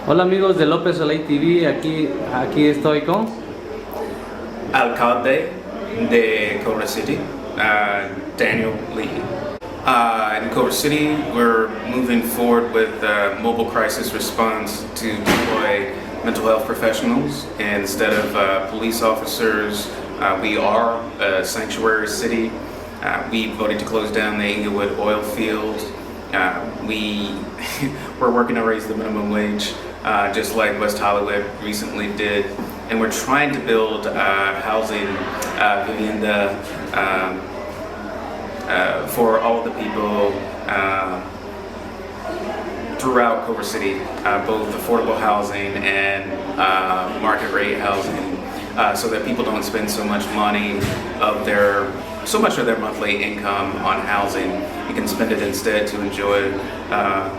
Hola amigos de López TV, aquí estoy con Alcalde de Culver City, Daniel Lee. In Culver City, we're moving forward with mobile crisis response to deploy mental health professionals instead of police officers. We are a sanctuary city. We voted to close down the Inglewood oil field. We're working to raise the minimum wage, just like West Hollywood recently did, and we're trying to build housing, vivienda, for all the people throughout Culver City, both affordable housing and market rate housing, so that people don't spend so much of their monthly income on housing. You can spend it instead to enjoy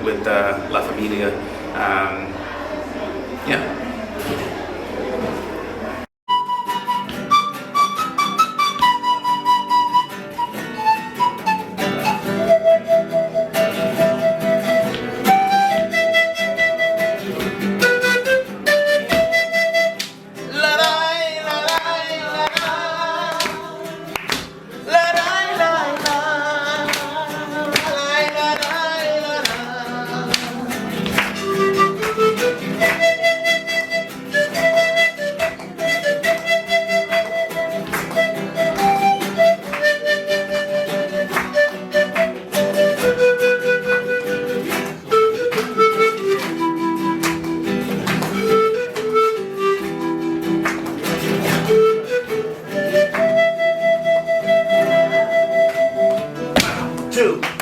with La Familia. Yeah.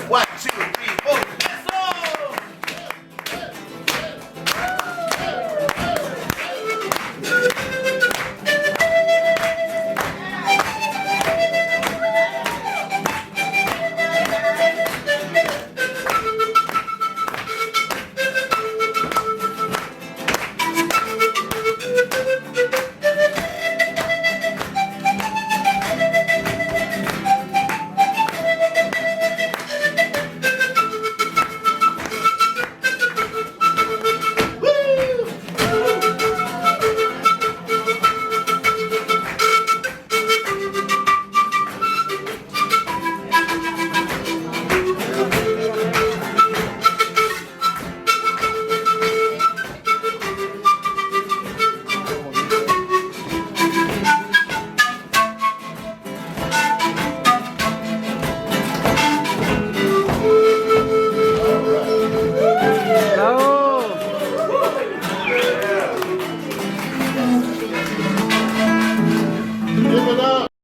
One, two, three, four. Let's go!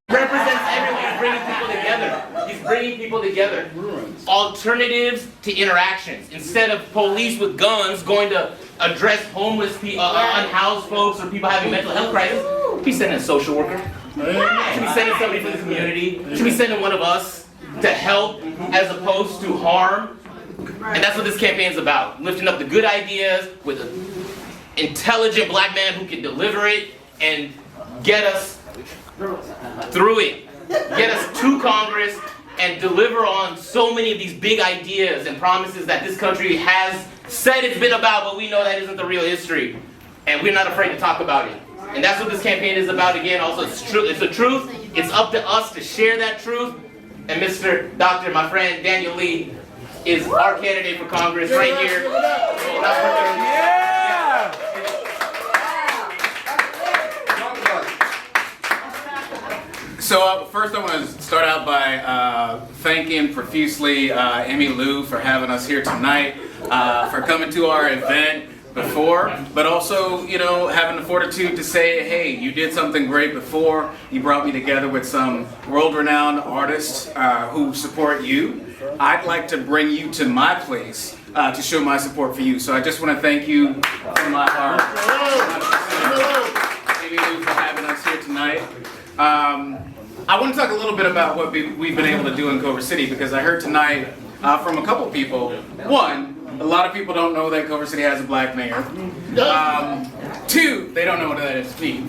Represents everyone. He's bringing people together. He's bringing people together. Alternatives to interactions. Instead of police with guns going to address homeless people, unhoused folks, or people having mental health crisis, be sending a social worker. Should be sending somebody from the community. Should be sending one of us to help as opposed to harm. And that's what this campaign is about. Lifting up the good ideas with an intelligent black man who can deliver it and get us through it. Get us to Congress and deliver on so many of these big ideas and promises that this country has said it's been about, but we know that isn't the real history. And we're not afraid to talk about it. And that's what this campaign is about again. Also, it's true. It's the truth. It's up to us to share that truth. And Mr. Dr., my friend Daniel Lee, is our candidate for Congress right here. So first I want to start out by thanking profusely Emmy Lu for having us here tonight, for coming to our event before, but also, you know, having the fortitude to say, hey, you did something great before. You brought me together with some world-renowned artists who support you. I'd like to bring you to my place to show my support for you. So I just want to thank you from my heart. Emmy Lu for having us here tonight. I want to talk a little bit about what we've been able to do in Culver City, because I heard tonight from a couple people. One, a lot of people don't know that Culver City has a black mayor. Two, they don't know what that is, me.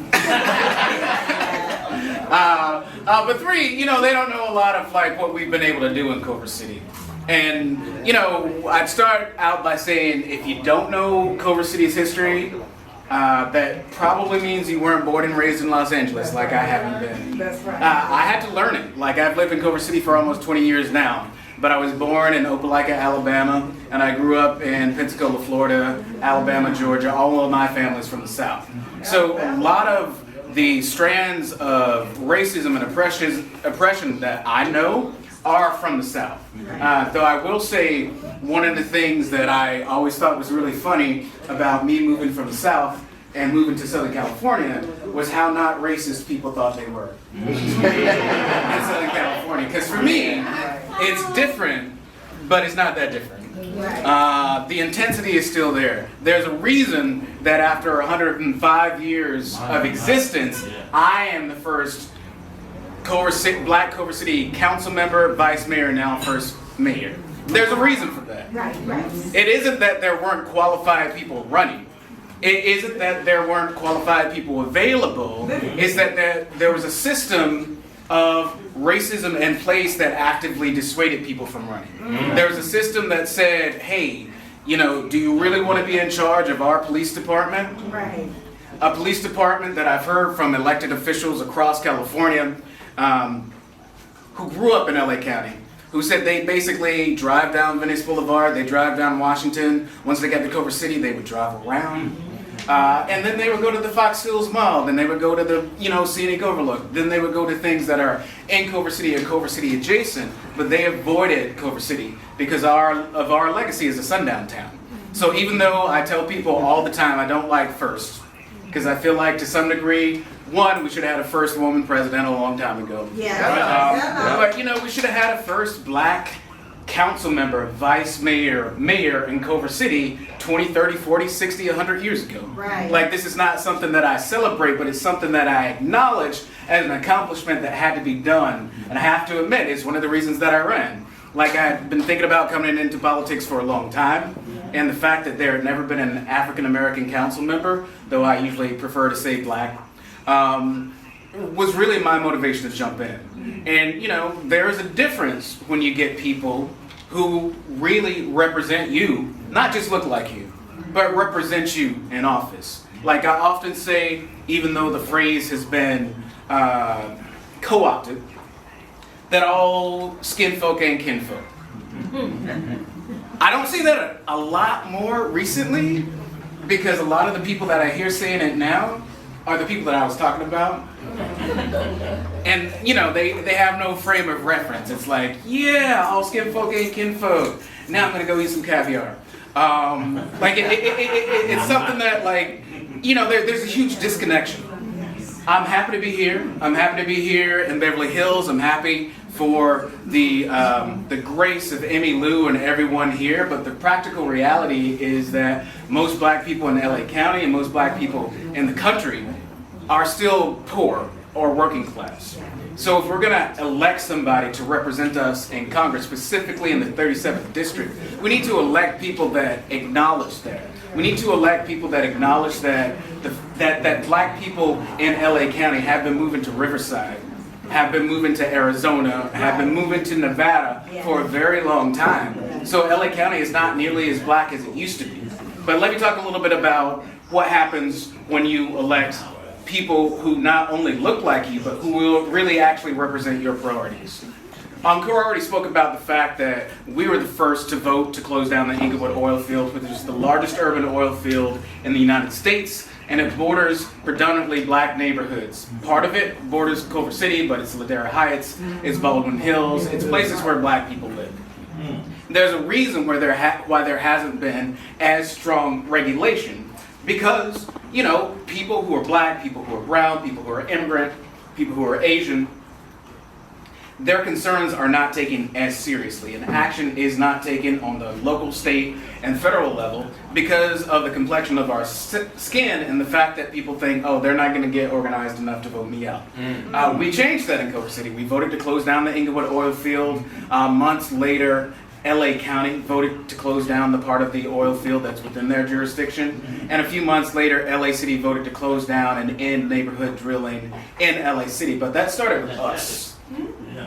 But three, you know, they don't know a lot of like what we've been able to do in Culver City. And, you know, I'd start out by saying if you don't know Culver City's history, that probably means you weren't born and raised in Los Angeles like I haven't been. That's right. I had to learn it. Like, I've lived in Culver City for almost 20 years now. But I was born in Opelika, Alabama, and I grew up in Pensacola, Florida, Alabama, Georgia. All of my family's from the South. So a lot of the strands of racism and oppression that I know are from the South. Though I will say one of the things that I always thought was really funny about me moving from the South and moving to Southern California was how not racist people thought they were in Southern California. Because for me, it's different, but it's not that different. The intensity is still there. There's a reason that after 105 years of existence, I am the first Black Culver City council member, vice mayor, now first mayor. There's a reason for that. Right. It isn't that there weren't qualified people running. It isn't that there weren't qualified people available. It's that there was a system of racism in place that actively dissuaded people from running. There was a system that said, hey, you know, do you really want to be in charge of our police department? Right. A police department that I've heard from elected officials across California who grew up in LA County, who said they basically drive down Venice Boulevard, they drive down Washington. Once they got to Culver City, they would drive around. And then they would go to the Fox Hills Mall, then they would go to the, you know, Scenic Overlook, then they would go to things that are in Culver City or Culver City adjacent, but they avoided Culver City because of our legacy as a sundown town. So even though I tell people all the time I don't like First, because I feel like to some degree, one, we should have had a first woman president a long time ago. But you know, we should have had a first black council member, vice mayor, mayor in Culver City 20, 30, 40, 60, 100 years ago. Right. Like, this is not something that I celebrate, but it's something that I acknowledge as an accomplishment that had to be done. And I have to admit, it's one of the reasons that I ran. Like, I've been thinking about coming into politics for a long time, and the fact that there had never been an African American council member, though I usually prefer to say black, was really my motivation to jump in. And, you know, there is a difference when you get people who really represent you, not just look like you, but represent you in office. Like I often say, even though the phrase has been co-opted, that all skin folk ain't kinfolk. I don't see that a lot more recently, because a lot of the people that I hear saying it now are the people that I was talking about. And, you know, they have no frame of reference. It's like, yeah, all skin folk ain't kinfolk. Now I'm gonna go eat some caviar. Like, it's something that, like, you know, there's a huge disconnection. I'm happy to be here. I'm happy to be here in Beverly Hills. I'm happy for the grace of Emmy Lu and everyone here, but the practical reality is that most black people in LA County and most black people in the country are still poor or working class. So if we're gonna elect somebody to represent us in Congress, specifically in the 37th district, we need to elect people that acknowledge that. We need to elect people that acknowledge that that black people in LA County have been moving to Riverside, have been moving to Arizona, have been moving to Nevada for a very long time. So LA County is not nearly as black as it used to be. But let me talk a little bit about what happens when you elect people who not only look like you, but who will really actually represent your priorities. Cora already spoke about the fact that we were the first to vote to close down the Inglewood oil field, which is the largest urban oil field in the United States, and it borders predominantly black neighborhoods. Part of it borders Culver City, but it's Ladera Heights, it's Baldwin Hills, it's places where black people live. There's a reason why there hasn't been as strong regulation, because, you know, people who are black, people who are brown, people who are immigrant, people who are Asian, their concerns are not taken as seriously, and action is not taken on the local, state, and federal level because of the complexion of our skin and the fact that people think, oh, they're not going to get organized enough to vote me out. We changed that in Culver City. We voted to close down the Inglewood oil field. Months later, LA County voted to close down the part of the oil field that's within their jurisdiction. And a few months later, LA City voted to close down and end neighborhood drilling in LA City. But that started with us.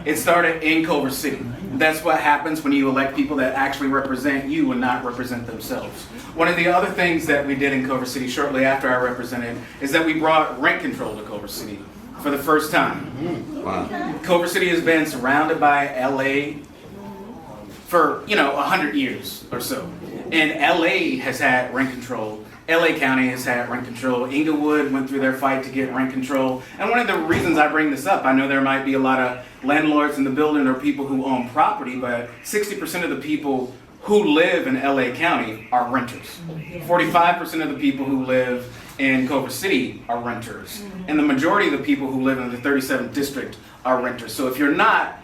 It started in Culver City. That's what happens when you elect people that actually represent you and not represent themselves. One of the other things that we did in Culver City shortly after I represented is that we brought rent control to Culver City for the first time. Wow. Culver City has been surrounded by LA for, 100 years or so. And LA has had rent control. LA County has had rent control. Inglewood went through their fight to get rent control. And one of the reasons I bring this up, I know there might be a lot of landlords in the building or people who own property, but 60% of the people who live in LA County are renters. 45% of the people who live in Culver City are renters. And the majority of the people who live in the 37th district are renters. So if you're not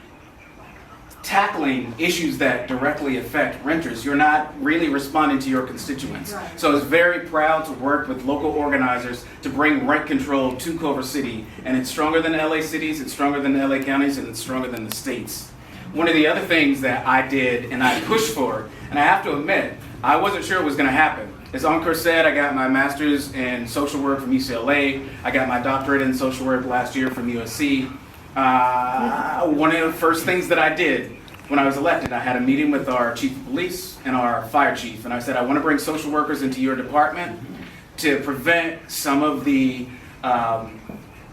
tackling issues that directly affect renters, you're not really responding to your constituents. Right. So I was very proud to work with local organizers to bring rent control to Culver City, and it's stronger than LA cities, it's stronger than LA counties, and it's stronger than the states. One of the other things that I did and I pushed for, and I have to admit, I wasn't sure it was going to happen. As Ankur said, I got my master's in social work from UCLA. I got my doctorate in social work last year from USC. One of the first things that I did when I was elected, I had a meeting with our chief of police and our fire chief, and I said, I want to bring social workers into your department to prevent some of the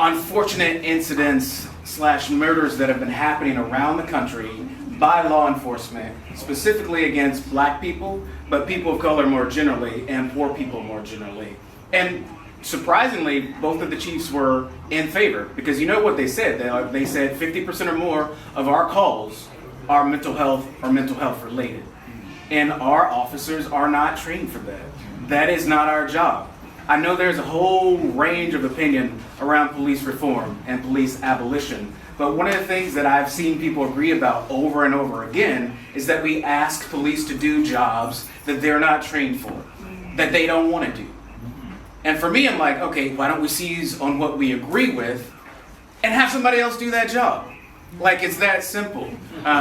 unfortunate incidents / murders that have been happening around the country by law enforcement, specifically against black people, but people of color more generally, and poor people more generally. And surprisingly, both of the chiefs were in favor, because you know what they said. They said 50% or more of our calls are mental health or mental health related. And our officers are not trained for that. That is not our job. I know there's a whole range of opinion around police reform and police abolition, but one of the things that I've seen people agree about over and over again is that we ask police to do jobs that they're not trained for, that they don't want to do. And for me, I'm like, okay, why don't we seize on what we agree with and have somebody else do that job? Like, it's that simple.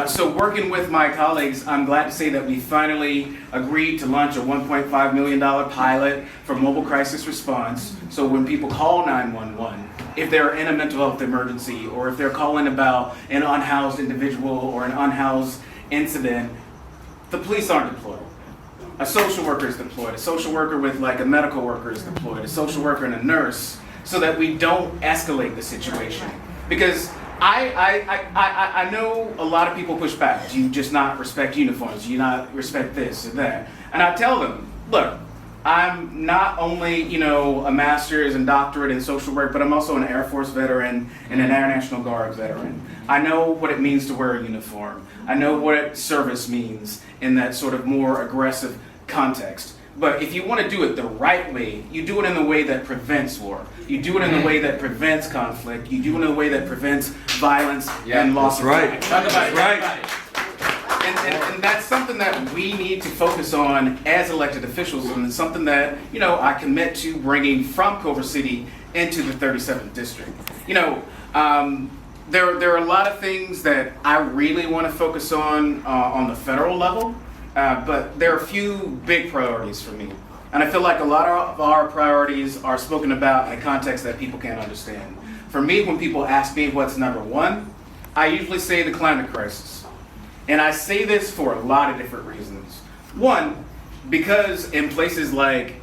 So working with my colleagues, I'm glad to say that we finally agreed to launch a $1.5 million pilot for mobile crisis response. So when people call 911, if they're in a mental health emergency, or if they're calling about an unhoused individual or an unhoused incident, the police aren't deployed. A social worker is deployed. A social worker with like a medical worker is deployed. A social worker and a nurse, so that we don't escalate the situation. Because I know a lot of people push back. Do you just not respect uniforms? Do you not respect this or that? And I tell them, look, I'm not only, a master's and doctorate in social work, but I'm also an Air Force veteran and an Air National Guard veteran. I know what it means to wear a uniform. I know what service means in that sort of more aggressive context. But if you want to do it the right way, you do it in the way that prevents war. You do it in the way that prevents conflict. You do it in a way that prevents violence and loss of life. That's right. And that's something that we need to focus on as elected officials, and it's something that, I commit to bringing from Culver City into the 37th district. There are a lot of things that I really want to focus on the federal level. But there are a few big priorities for me. And I feel like a lot of our priorities are spoken about in a context that people can't understand. For me, when people ask me what's number one, I usually say the climate crisis. And I say this for a lot of different reasons. One, because in places like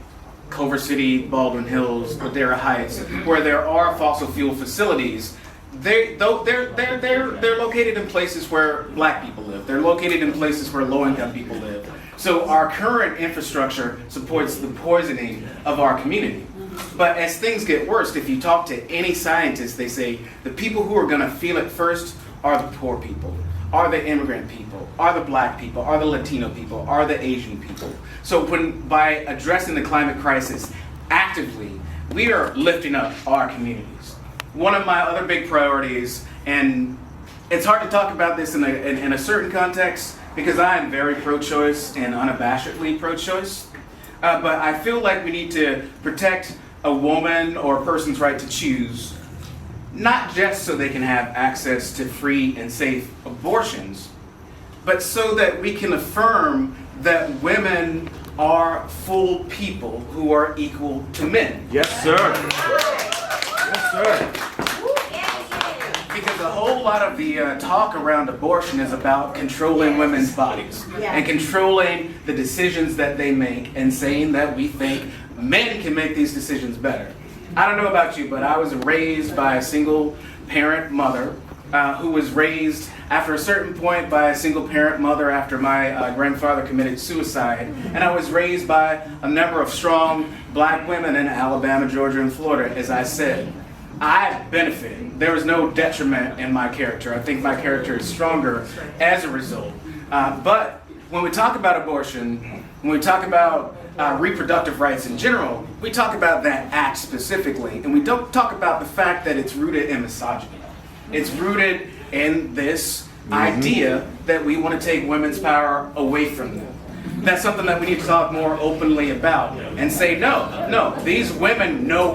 Culver City, Baldwin Hills, Ladera Heights, where there are fossil fuel facilities, they're located in places where black people live. They're located in places where low-income people live. So our current infrastructure supports the poisoning of our community. But as things get worse, if you talk to any scientist, they say the people who are going to feel it first are the poor people, are the immigrant people, are the black people, are the Latino people, are the Asian people. So by addressing the climate crisis actively, we are lifting up our communities. One of my other big priorities, and it's hard to talk about this in a certain context because I am very pro-choice and unabashedly pro-choice, but I feel like we need to protect a woman or a person's right to choose, not just so they can have access to free and safe abortions, but so that we can affirm that women are full people who are equal to men. Yes, sir. Yes, sir. Because a whole lot of the talk around abortion is about controlling women's bodies and controlling the decisions that they make and saying that we think men can make these decisions better. I don't know about you, but I was raised by a single parent mother who was raised after a certain point by a single parent mother after my grandfather committed suicide. And I was raised by a number of strong black women in Alabama, Georgia, and Florida, as I said. I benefit. There is no detriment in my character. I think my character is stronger as a result. But when we talk about abortion, when we talk about reproductive rights in general, we talk about that act specifically, and we don't talk about the fact that it's rooted in misogyny. It's rooted in this idea that we want to take women's power away from them. That's something that we need to talk more openly about and say, no, these women know